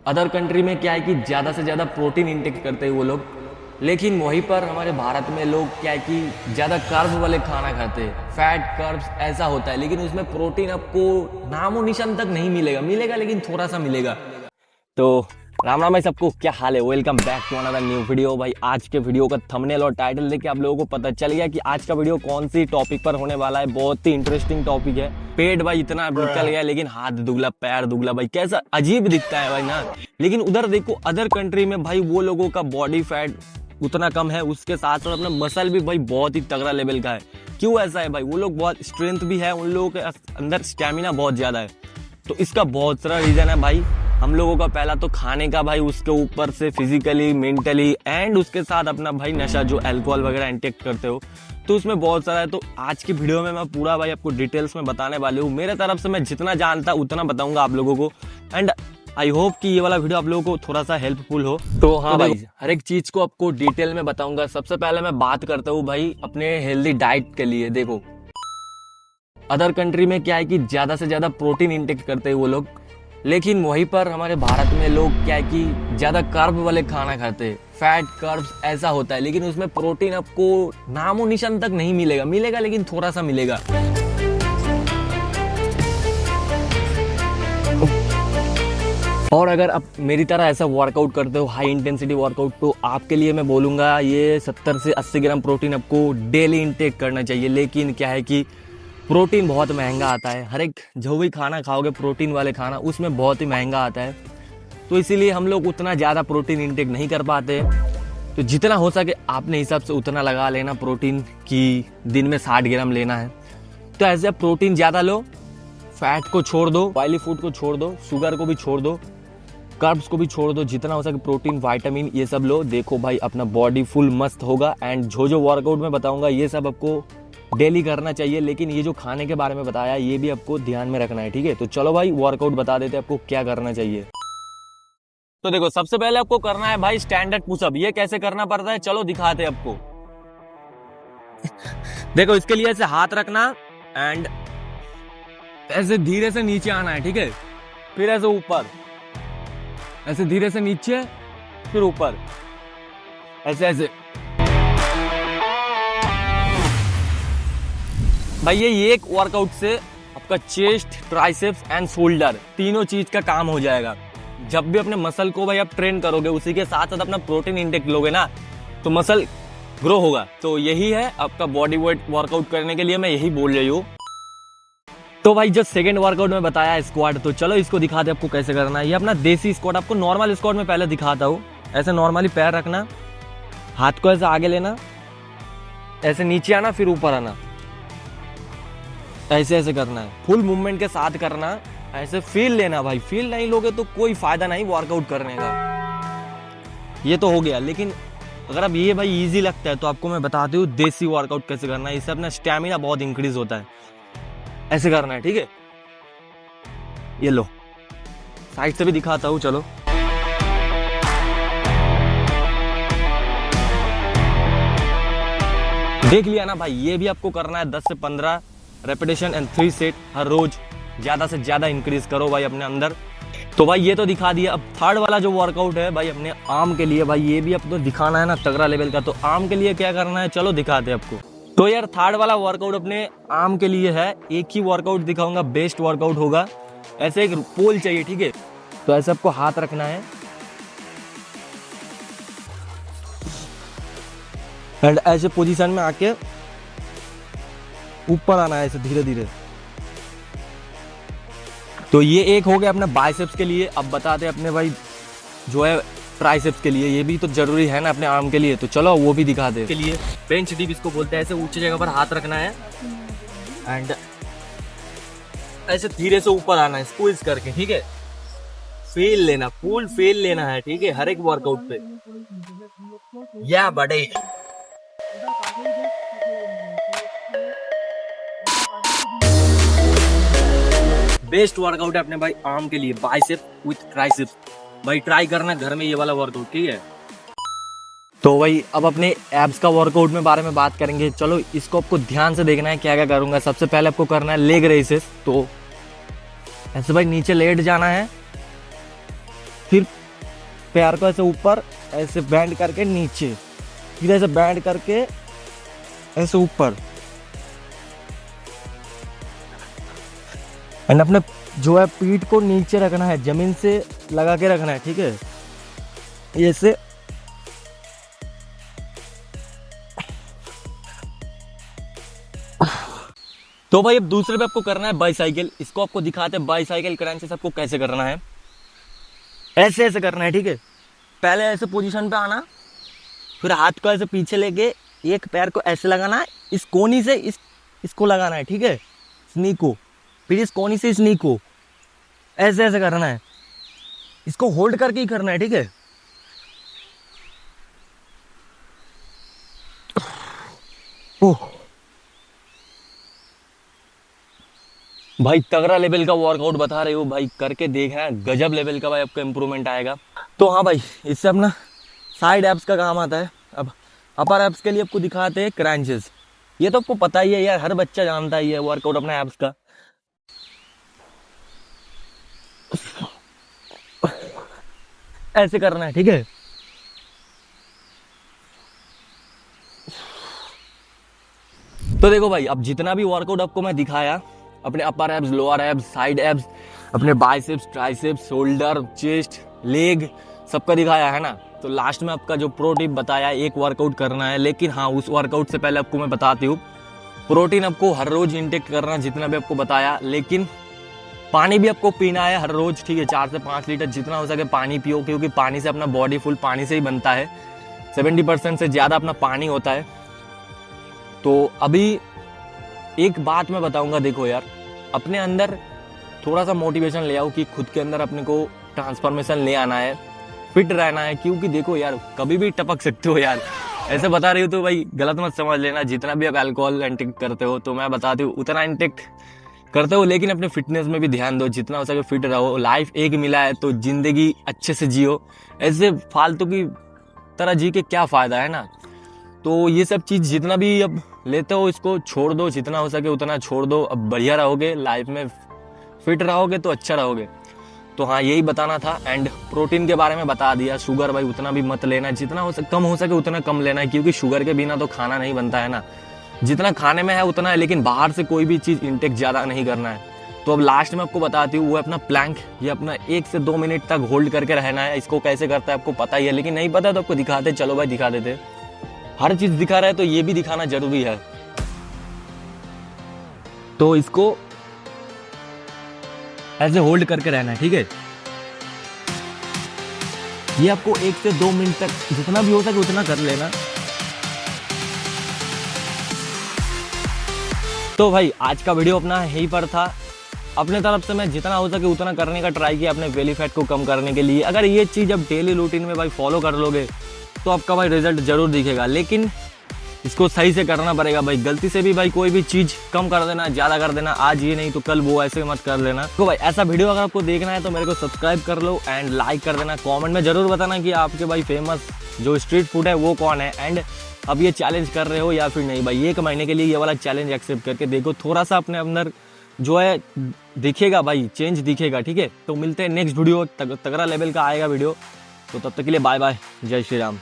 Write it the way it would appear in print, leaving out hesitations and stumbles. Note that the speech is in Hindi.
अदर कंट्री में क्या है कि ज़्यादा से ज़्यादा प्रोटीन इंटेक करते हैं वो लोग, लेकिन वहीं पर हमारे भारत में लोग क्या है कि ज़्यादा कार्ब वाले खाना खाते हैं, फैट कार्ब्स ऐसा होता है, लेकिन उसमें प्रोटीन आपको नामो निशान तक नहीं मिलेगा लेकिन थोड़ा सा मिलेगा। तो राम राम भाई सबको, क्या हाल है? Welcome back to another new video. भाई आज के वीडियो का थंबनेल और टाइटल देख के आप लोगों को पता चल गया कि आज का वीडियो कौन सी टॉपिक पर होने वाला है। बहुत ही इंटरेस्टिंग टॉपिक है। पेट भाई इतना निकल गया, लेकिन हाथ दुगला पैर दुगला, भाई कैसा अजीब दिखता है भाई ना। लेकिन उधर देखो अदर कंट्री में भाई वो लोगों का बॉडी फैट उतना कम है, उसके साथ साथ अपना मसल भी भाई बहुत ही तगड़ा लेवल का है। क्यों ऐसा है भाई? वो लोग बहुत स्ट्रेंथ भी है, उन लोगों के अंदर स्टेमिना बहुत ज्यादा है। तो इसका बहुत सारा रीजन है भाई। हम लोगों का पहला तो खाने का भाई, उसके ऊपर से फिजिकली मेंटली एंड उसके साथ अपना भाई नशा जो अल्कोहल वगैरह इंटेक करते हो, तो उसमें बहुत सारा है। तो आज की वीडियो में मैं पूरा भाई आपको डिटेल्स में बताने वाले हूँ। मेरे तरफ से मैं जितना जानता उतना बताऊंगा आप लोगों को, एंड आई होप कि ये वाला वीडियो आप लोगों को थोड़ा सा हेल्पफुल हो। तो हाँ भाई, हर एक चीज को आपको डिटेल में बताऊंगा। सबसे पहले मैं बात करता हूँ भाई अपने हेल्दी डाइट के लिए। देखो अदर कंट्री में क्या है कि ज्यादा से ज्यादा प्रोटीन इंटेक करते हैं वो लोग, लेकिन वहीं पर हमारे भारत में लोग क्या है कि ज्यादा कार्ब वाले खाना खाते हैं, फैट कार्ब्स ऐसा होता है, लेकिन उसमें प्रोटीन आपको नामो निशान तक नहीं मिलेगा लेकिन थोड़ा सा मिलेगा। और अगर आप मेरी तरह ऐसा वर्कआउट करते हो, हाई इंटेंसिटी वर्कआउट, तो आपके लिए मैं बोलूंगा ये 70 से 80 ग्राम प्रोटीन आपको डेली इंटेक करना चाहिए। लेकिन क्या है कि प्रोटीन बहुत महंगा आता है। हर एक जो भी खाना खाओगे प्रोटीन वाले खाना, उसमें बहुत ही महंगा आता है। तो इसीलिए हम लोग उतना ज़्यादा प्रोटीन इंटेक नहीं कर पाते। तो जितना हो सके आपने हिसाब से उतना लगा लेना प्रोटीन की। दिन में 60 ग्राम लेना है। तो ऐसे आप प्रोटीन ज़्यादा लो, फैट को छोड़ दो, ऑयली फूड को छोड़ दो, शुगर को भी छोड़ दो, कार्ब्स को भी छोड़ दो। जितना हो सके प्रोटीन, विटामिन ये सब लो। देखो भाई अपना बॉडी फुल मस्त होगा। एंड जो वर्कआउट में बताऊंगा ये सब आपको डेली करना चाहिए। लेकिन ये जो खाने के बारे में बताया ये भी आपको ध्यान में रखना है, ठीक है? तो चलो भाई वर्कआउट बता देते हैं आपको क्या करना चाहिए। तो देखो सबसे पहले आपको करना है भाई स्टैंडर्ड पुशअप। ये कैसे करना पड़ता है चलो दिखाते हैं आपको। देखो इसके लिए ऐसे हाथ रखना एंड ऐसे धीरे से नीचे आना है, ठीक है? फिर ऐसे ऊपर, ऐसे धीरे से नीचे, फिर ऊपर, ऐसे ऐसे। भाई ये एक वर्कआउट से आपका चेस्ट, ट्राइसेप्स एंड शोल्डर तीनों चीज का काम हो जाएगा। जब भी अपने मसल को भाई आप ट्रेन करोगे, उसी के साथ साथ अपना प्रोटीन इंटेक लोगे ना, तो मसल ग्रो होगा। तो यही है आपका बॉडी वेट वर्कआउट करने के लिए मैं यही बोल रही हूँ। तो भाई जो सेकंड वर्कआउट में बताया स्क्वाट, तो चलो इसको दिखाते आपको कैसे करना है। ये अपना देसी स्क्वाट, आपको नॉर्मल स्क्वाट में पहले दिखाता हूँ। ऐसे नॉर्मली पैर रखना, हाथ को ऐसे आगे लेना, ऐसे नीचे आना, फिर ऊपर आना, ऐसे ऐसे करना है। फुल मूवमेंट के साथ करना, ऐसे फील लेना भाई। फील नहीं लोगे तो कोई फायदा नहीं वर्कआउट करने का। ये तो हो गया। लेकिन अगर अब ये भाई इजी लगता है तो आपको मैं बताती हूँ देसी वर्कआउट कैसे करना है। इससे अपना स्टैमिना बहुत इंक्रीज होता है। ऐसे करना है, ठीक है? ये लो, साइड से भी दिखाता हूँ, चलो। देख लिया ना भाई? ये भी आपको करना है 10 से 15 रेपिटेशन एंड 3 सेट हर रोज। ज्यादा से ज्यादा इंक्रीज करो भाई अपने अंदर। तो भाई ये तो दिखा दिया। अब थर्ड वाला जो वर्कआउट है भाई अपने आर्म के लिए, भाई ये भी आपको दिखाना है ना तगड़ा लेवल का। तो आर्म के लिए क्या करना है चलो दिखाते हैं आपको। तो यार थर्ड वाला वर्कआउट अपने आर्म के लिए है। एक ही वर्कआउट दिखाऊंगा, बेस्ट वर्कआउट होगा। ऐसे एक पोल चाहिए, ठीक है? तो ऐसे आपको हाथ रखना है एंड ऐसे पोजीशन में आके ऊपर आना है ऐसे धीरे धीरे। तो ये एक हो गया अपना बाइसेप्स के लिए। अब बताते हैं अपने भाई जो है ट्राइसेप्स के लिए। ये भी तो जरूरी है ना अपने आर्म के लिए, तो चलो वो भी दिखा दे। के लिए बेंच डीप इसको बोलते हैं। ऐसे ऊंची जगह पर हाथ रखना है एंड ऐसे धीरे से ऊपर आना है स्क्वीज करके, ठीक है? फील लेना, फुल फील लेना है, ठीक है? हर एक वर्कआउट पे। या बड़े बेस्ट वर्कआउट है अपने भाई आर्म के लिए, बाइसेप्स विथ ट्राइसेप्स। भाई ट्राई करना घर में ये वाला वर्कआउट, ठीक है? तो भाई अब अपने एब्स का वर्कआउट में बारे में बात करेंगे। चलो इसको आपको ध्यान से देखना है क्या क्या करूंगा। सबसे पहले आपको करना है लेग रेसेस। तो ऐसे भाई नीचे लेट जाना है, फिर पैर को ऐसे ऊपर, ऐसे बैंड करके नीचे, फिर ऐसे बैंड करके ऐसे ऊपर, एंड अपने जो है पीठ को नीचे रखना है, जमीन से लगा के रखना है, ठीक है। ऐसे तो भाई अब दूसरे पे आपको करना है बाईसाइकिल। इसको आपको दिखाते हैं बाईसाइकिल क्रंचेस आपको कैसे करना है। ऐसे ऐसे करना है, ठीक है। पहले ऐसे पोजीशन पे आना, फिर हाथ को ऐसे पीछे लेके एक पैर को ऐसे लगाना है, इस कोनी से इसको लगाना है, ठीक है, स्नी को, फिर इस कोनी से इस नी को ऐसे ऐसे करना है। इसको होल्ड करके ही करना है, ठीक है। ओह भाई तगड़ा लेवल का वर्कआउट बता रहे हो भाई, करके देखना है, गजब लेवल का भाई आपका इंप्रूवमेंट आएगा। तो हाँ भाई, इससे अपना साइड एब्स का काम आता है। अब अपर एब्स के लिए आपको दिखाते हैं क्रंचेस। ये तो आपको पता ही है यार, हर बच्चा जानता ही है वर्कआउट अपना एब्स का। ऐसे करना है, ठीक है। तो देखो भाई, अब जितना भी वर्कआउट आपको मैं दिखाया, अपने upper abs, lower abs, side abs, अपने biceps, triceps, shoulder, chest, leg, सबका दिखाया है ना। तो लास्ट में आपका जो प्रो टिप बताया, एक वर्कआउट करना है। लेकिन हाँ, उस वर्कआउट से पहले आपको मैं बताती हूँ, प्रोटीन आपको हर रोज इंटेक करना, जितना भी आपको बताया। लेकिन पानी भी आपको पीना है हर रोज, ठीक है। 4 से 5 लीटर जितना हो सके पानी पियो, क्योंकि पानी से अपना बॉडी फुल पानी से ही बनता है। 70% से ज़्यादा अपना पानी होता है। तो अभी एक बात मैं बताऊंगा, देखो यार, अपने अंदर थोड़ा सा मोटिवेशन ले आओ कि खुद के अंदर अपने को ट्रांसफॉर्मेशन ले आना है, फिट रहना है। क्योंकि देखो यार, कभी भी टपक सकते हो यार। ऐसे बता रही हो तो भाई गलत मत समझ लेना। जितना भी आप अल्कोहल इंटेक करते हो, तो मैं बताती हूँ उतना इंटेक करते हो, लेकिन अपने फिटनेस में भी ध्यान दो, जितना हो सके फिट रहो। लाइफ एक मिला है तो जिंदगी अच्छे से जियो। ऐसे फालतू की तरह जी के क्या फायदा है ना। तो ये सब चीज़ जितना भी अब लेते हो, इसको छोड़ दो, जितना हो सके उतना छोड़ दो। अब बढ़िया रहोगे, लाइफ में फिट रहोगे तो अच्छा रहोगे। तो हाँ, यही बताना था। एंड प्रोटीन के बारे में बता दिया। शुगर भाई उतना भी मत लेना, जितना हो सके कम हो सके उतना कम लेना है, क्योंकि शुगर के बिना तो खाना नहीं बनता है ना। जितना खाने में है उतना है, लेकिन बाहर से कोई भी चीज़ इंटेक ज़्यादा नहीं करना है। तो अब लास्ट में आपको बताती हूँ, वो अपना प्लैंक, ये अपना 1 से 2 मिनट तक होल्ड करके रहना है। इसको कैसे करता है आपको पता ही है, लेकिन नहीं पता तो आपको दिखाते। चलो भाई दिखा देते। हर चीज दिखा रहा है तो ये भी दिखाना जरूरी है। तो इसको ऐसे होल्ड करके रहना है, ठीक है। ये आपको 1 से 2 मिनट तक जितना भी हो सके उतना कर लेना। तो भाई आज का वीडियो अपना यहीं पर था। अपने तरफ से मैं जितना हो सके उतना करने का ट्राई किया अपने बेली फैट को कम करने के लिए। अगर ये चीज़ अब डेली रूटीन में भाई फॉलो कर लोगे तो आपका भाई रिजल्ट जरूर दिखेगा। लेकिन इसको सही से करना पड़ेगा भाई। गलती से भी भाई कोई भी चीज़ कम कर देना, ज़्यादा कर देना, आज ये नहीं तो कल वो, ऐसे मत कर लेना। तो भाई ऐसा वीडियो अगर आपको देखना है तो मेरे को सब्सक्राइब कर लो एंड लाइक कर देना। कमेंट में ज़रूर बताना कि आपके भाई फेमस जो स्ट्रीट फूड है वो कौन है। एंड अब ये चैलेंज कर रहे हो या फिर नहीं भाई। 1 महीने के लिए ये वाला चैलेंज एक्सेप्ट करके देखो, थोड़ा सा अपने अंदर जो है दिखेगा भाई, चेंज दिखेगा, ठीक है। तो मिलते हैं नेक्स्ट वीडियो, तगड़ा लेवल का आएगा वीडियो। तो तब तक के लिए बाय बाय, जय श्री राम।